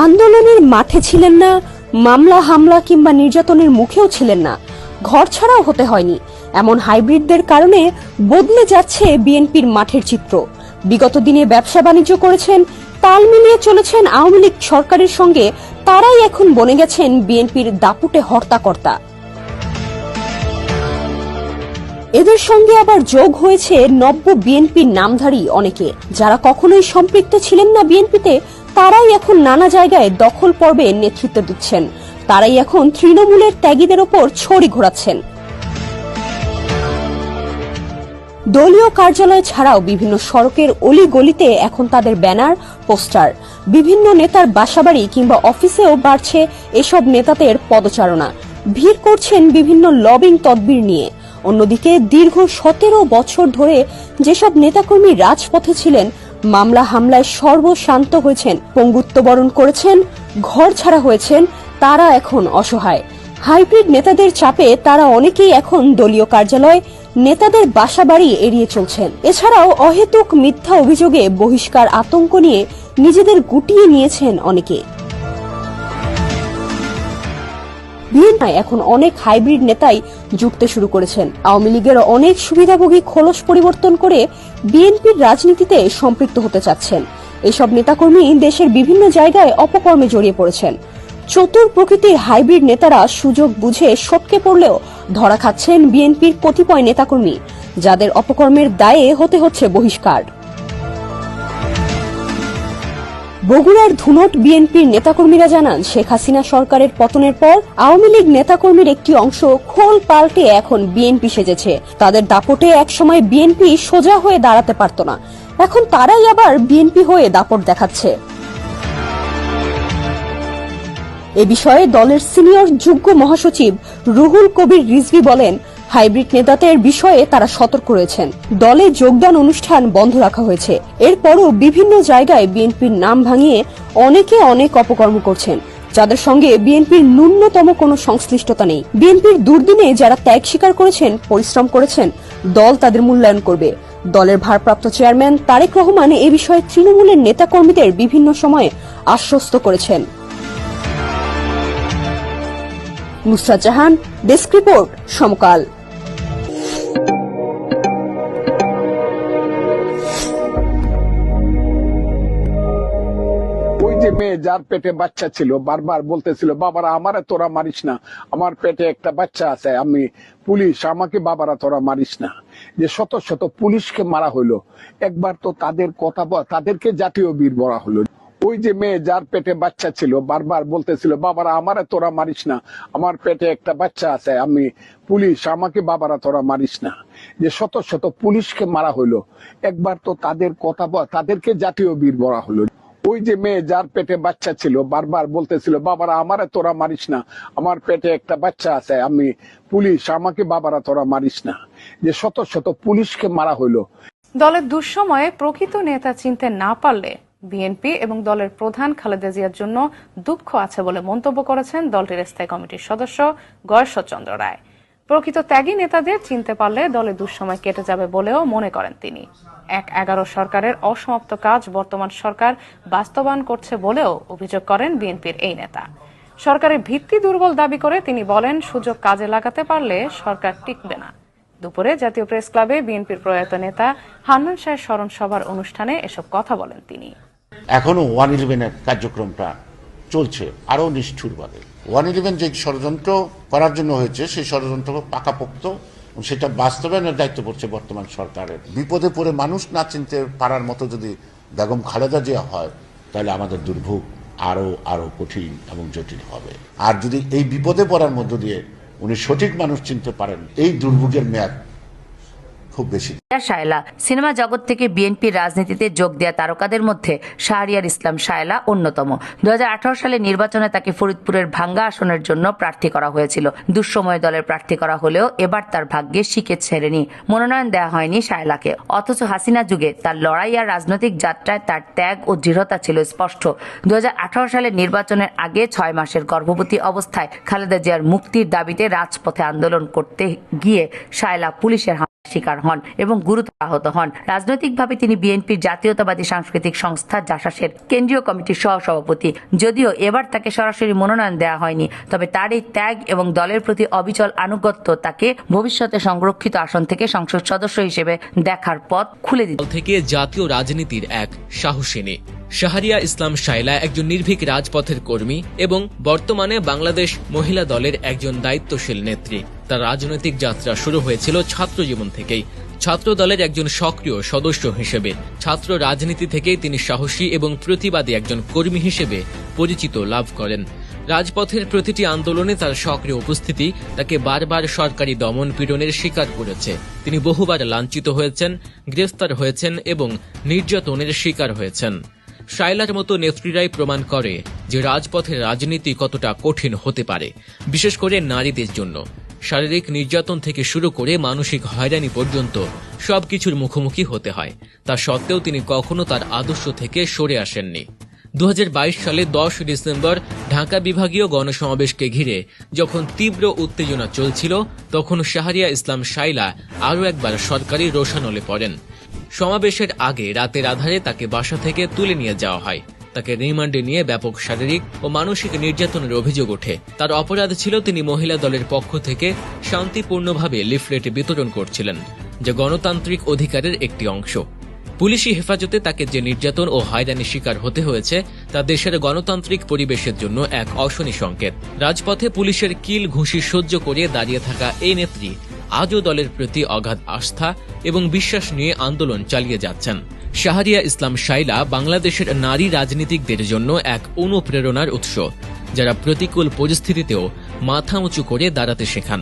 আন্দোলনের মাঠে ছিলেন না, মামলা হামলা কিংবা নির্যাতনের মুখেও ছিলেন না, ঘর ছাড়াও হতে হয়নি। এমন হাইব্রিডদের কারণে বদলে যাচ্ছে বিএনপির মাঠের চিত্র। বিগত দিনে ব্যবসা বাণিজ্য করেছেন, তাল মিলিয়ে চলেছেন আওয়ামী লীগ সরকারের সঙ্গে, তারাই এখন বনে গেছেন বিএনপির দাপুটে হর্তাকর্তা। এদের সঙ্গে আবার যোগ হয়েছে নব্য বিএনপির নামধারী অনেকে, যারা কখনোই সম্পৃক্ত ছিলেন না বিএনপিতে, তারাই এখন নানা জায়গায় দখল পর্বে নেতৃত্ব দিচ্ছেন। তারাই এখন তৃণমূলের ত্যাগীদের ওপর ছড়ি ঘোরাচ্ছেন। দলীয় কার্যালয় ছাড়াও বিভিন্ন সড়কের অলি গলিতে এখন তাদের ব্যানার, পোস্টার। বিভিন্ন নেতার বাসাবাড়ি কিংবা অফিসেও বাড়ছে এসব নেতাদের পদচারণা। ভিড় করছেন বিভিন্ন লবিং তদবির নিয়ে। অন্যদিকে দীর্ঘ 17 বছর ধরে যেসব নেতাকর্মী রাজপথে ছিলেন, মামলা হামলায় সর্বশান্ত হয়েছেন, পঙ্গুত্ব বরণ করেছেন, ঘর ছাড়া হয়েছেন, তারা এখন অসহায়। হাইব্রিড নেতাদের চাপে তারা অনেকেই এখন দলীয় কার্যালয়, নেতাদের বাসাবাড়ি এড়িয়ে চলছেন। এছাড়াও অহেতুক মিথ্যা অভিযোগে বহিষ্কার আতঙ্ক নিয়ে নিজেদের গুটিয়ে নিয়েছেন অনেকে। এখন অনেক হাইব্রিড নেতাই যুক্ত শুরু করেছেন। আওয়ামী লীগের অনেক সুবিধাভোগী খোলস পরিবর্তন করে বিএনপির রাজনীতিতে সম্পৃক্ত হতে চাচ্ছেন। এসব নেতাকর্মী দেশের বিভিন্ন জায়গায় অপকর্মে জড়িয়ে পড়েছেন। চতুর প্রকৃতির হাইব্রিড নেতারা সুযোগ বুঝে সটকে পড়লেও ধরা খাচ্ছেন বিএনপির কতিপয় নেতাকর্মী, যাদের অপকর্মের দায়ে হতে হচ্ছে বহিষ্কার। বগুড়ার ধুনট বিএনপির নেতাকর্মীরা জানান, শেখ হাসিনা সরকারের পতনের পর আওয়ামী লীগ নেতাকর্মীর একটি অংশ খোল পাল্টে এখন বিএনপি সেজেছে। তাদের দাপটে একসময় বিএনপি সোজা হয়ে দাঁড়াতে পারত না, এখন তারাই আবার বিএনপি হয়ে দাপট দেখাচ্ছে। এ বিষয়ে দলের সিনিয়র যুগ্ম মহাসচিব রুহুল কবির রিজভী বলেন, হাইব্রিড নেতাদের বিষয়ে তারা সতর্ক রয়েছেন। দলে যোগদান অনুষ্ঠান বন্ধ রাখা হয়েছে। এরপরও বিভিন্ন জায়গায় বিএনপির নাম ভাঙিয়ে অনেকে অনেক অপকর্ম করছেন, যাদের সঙ্গে বিএনপির ন্যূনতম কোনো সংশ্লিষ্টতা নেই। বিএনপির দুর্দিনে যারা ত্যাগ স্বীকার করেছেন, পরিশ্রম করেছেন, দল তাদের মূল্যায়ন করবে। দলের ভারপ্রাপ্ত চেয়ারম্যান তারেক রহমান এ বিষয়ে তৃণমূলের নেতাকর্মীদের বিভিন্ন সময়ে আশ্বস্ত করেছেন। নুসরাত জাহান, ডেস্ক রিপোর্ট, সমকাল। ওই যে মেয়ে যার পেটে বাচ্চা ছিল, বারবার বলতেছিল, বাবারা আমারে তোরা মারিস না, আমার পেটে একটা বাচ্চা আছে, আমি পুলিশ, আমাকে বাবারা তোরা মারিস না। যে শত শত পুলিশকে মারা হইলো, একবার তো তাদের কথা, তাদেরকে জাতীয় বীর বলা হলো। ওই যে মেয়ে যার পেটে বাচ্চা ছিল, বারবার বলতেছিল, বাবারা আমারে তোরা মারিস না, আমার পেটে একটা বাচ্চা আছে, আমি পুলিশ, আমাকে বাবারা তোরা মারিস না। যে শত শত পুলিশকে মারা হইলো, একবার তো তাদের কথা, তাদেরকে জাতীয় বীর বলা হলো। ওই যে মেয়ে যার পেটে বাচ্চা ছিল, বারবার বলতেছিল, বাবারা আমারে তোরা মারিস না, আমার পেটে একটা বাচ্চা আছে, আমি পুলিশ, আমাকে বাবারা তোরা মারিস না। যে শত শত পুলিশকে মারা হইলো। দলের দুঃসময়ে প্রকৃত নেতা চিনতে না পারলে বিএনপি এবং দলের প্রধান খালেদা জিয়ার জন্য দুঃখ আছে বলে মন্তব্য করেছেন দলটির স্থায়ী কমিটির সদস্য গয়েশ্বরচন্দ্র রায়। প্রকৃত ত্যাগী নেতাদের চিনতে পারলে দলের দুঃসময় কেটে যাবে বলেও মনে করেন তিনি। ১/১১ সরকারের অসমাপ্ত কাজ বর্তমান সরকার বাস্তবায়ন করছে বলেও অভিযোগ করেন বিএনপির এই নেতা। সরকারের ভিত্তি দুর্বল দাবি করে তিনি বলেন, সুযোগ কাজে লাগাতে পারলে সরকার টিকবে না। দুপুরে জাতীয় প্রেস ক্লাবে বিএনপির প্রয়াত নেতা হান্নান শাহের স্মরণ সভার অনুষ্ঠানে এসব কথা বলেন তিনি। এখনো 111-এর কার্যক্রমটা চলছে আরো নিষ্ঠুরভাবে। 111 যে ষড়যন্ত্র করার জন্য হয়েছে, সেই ষড়যন্ত্র পাকাপোক্ত, সেটা বাস্তবায়নের দায়িত্ব পড়ছে বর্তমান সরকারের। বিপদে পড়ে মানুষ না চিনতে পারার মতো যদি বেগম খালেদা জিয়া হয়, তাহলে আমাদের দুর্ভোগ আরো কঠিন এবং জটিল হবে। আর যদি এই বিপদে পড়ার মধ্য দিয়ে উনি সঠিক মানুষ চিনতে পারেন, এই দুর্ভোগের মেয়াদ খুব বেশি। শায়লা সিনেমা জগৎ থেকে বিএনপির রাজনীতিতে যোগ দেয়া তারকাদের মধ্যে শাহরিয়ার ইসলাম শায়লা অন্যতম। 2018 সালে নির্বাচনে তাকে ফরিদপুরের ভাঙ্গা আসনের জন্য প্রার্থী করা হয়েছিল। দুঃসময় দলের প্রার্থী করা হলেও এবার তার ভাগ্যে শিকে ছেড়েনি, মনোনয়ন দেওয়া হয়নি শায়লাকে। অথচ হাসিনা যুগে তার লড়াই আর রাজনৈতিক যাত্রায় তার ত্যাগ ও দৃঢ়তা ছিল স্পষ্ট। 2018 সালের নির্বাচনের আগে 6 মাসের গর্ভবতী অবস্থায় খালেদা জিয়ার মুক্তির দাবিতে রাজপথে আন্দোলন করতে গিয়ে শায়লা পুলিশের শিকার হন এবং গুরুতর আহত হন। রাজনৈতিকভাবে তিনি বিএনপির জাতীয়তাবাদী সাংস্কৃতিক সংস্থা জাসাসের কেন্দ্রীয় কমিটির সহসভাপতি। যদিও এবার তাকে সরাসরি মনোনয়ন দেওয়া হয়নি, তবে তার এই ত্যাগ এবং দলের প্রতি অবিচল আনুগত্য তাকে ভবিষ্যতে সংরক্ষিত আসন থেকে সংসদ সদস্য হিসেবে দেখার পথ খুলে দিতে থেকে জাতীয় রাজনীতির এক সাহসিনী। শাহরিয়া ইসলাম শায়লা একজন নির্ভীক রাজপথের কর্মী এবং বর্তমানে বাংলাদেশ মহিলা দলের একজন দায়িত্বশীল নেত্রী। তার রাজনৈতিক যাত্রা শুরু হয়েছিল ছাত্র জীবন থেকেই। ছাত্র দলের একজন সক্রিয় সদস্য হিসেবে ছাত্র রাজনীতি থেকেই তিনি সাহসী এবং প্রতিবাদী একজন কর্মী হিসেবে পরিচিত লাভ করেন। রাজপথের প্রতিটি আন্দোলনে তার সক্রিয় উপস্থিতি তাকে বারবার সরকারি দমন পীড়নের শিকার করেছে। তিনি বহুবার লাঞ্ছিত হয়েছেন, গ্রেফতার হয়েছেন এবং নির্যাতনের শিকার হয়েছেন। শায়লার মতো নেত্রীরাই প্রমাণ করে যে রাজপথের রাজনীতি কতটা কঠিন হতে পারে, বিশেষ করে নারীদের জন্য। শারীরিক নির্যাতন থেকে শুরু করে মানসিক হয়রানি পর্যন্ত সবকিছুর মুখোমুখি হতে হয়। তা সত্ত্বেও তিনি কখনো তার আদর্শ থেকে সরে আসেননি। 2022 সালে 10 ডিসেম্বর ঢাকা বিভাগীয় গণসমাবেশকে ঘিরে যখন তীব্র উত্তেজনা চলছিল, তখন শাহরিয়া ইসলাম শায়লা আরও একবার সরকারি রোষানলে পড়েন। সমাবেশের আগে রাতের আধারে তাকে বাসা থেকে তুলে নিয়ে যাওয়া হয়। তাকে রিমান্ডে নিয়ে ব্যাপক শারীরিক ও মানসিক নির্যাতনের অভিযোগ ওঠে। তার অপরাধ ছিল তিনি মহিলা দলের পক্ষ থেকে শান্তিপূর্ণভাবে লিফলেট বিতরণ করছিলেন, যা গণতান্ত্রিক অধিকারের একটি অংশ। পুলিশি হেফাজতে তাকে যে নির্যাতন ও হয়রানির শিকার হতে হয়েছে তা দেশের গণতান্ত্রিক পরিবেশের জন্য এক অশনি সংকেত। রাজপথে পুলিশের কিল ঘুষি সহ্য করে দাঁড়িয়ে থাকা এই নেত্রী আজও দলের প্রতি অগাধ আস্থা এবং বিশ্বাস নিয়ে আন্দোলন চালিয়ে যাচ্ছেন। শাহরিয়া ইসলাম শায়লা বাংলাদেশের নারী রাজনীতিকদের জন্য এক অনুপ্রেরণার উৎস, যারা প্রতিকূল পরিস্থিতিতেও মাথা উঁচু করে দাঁড়াতে শেখান।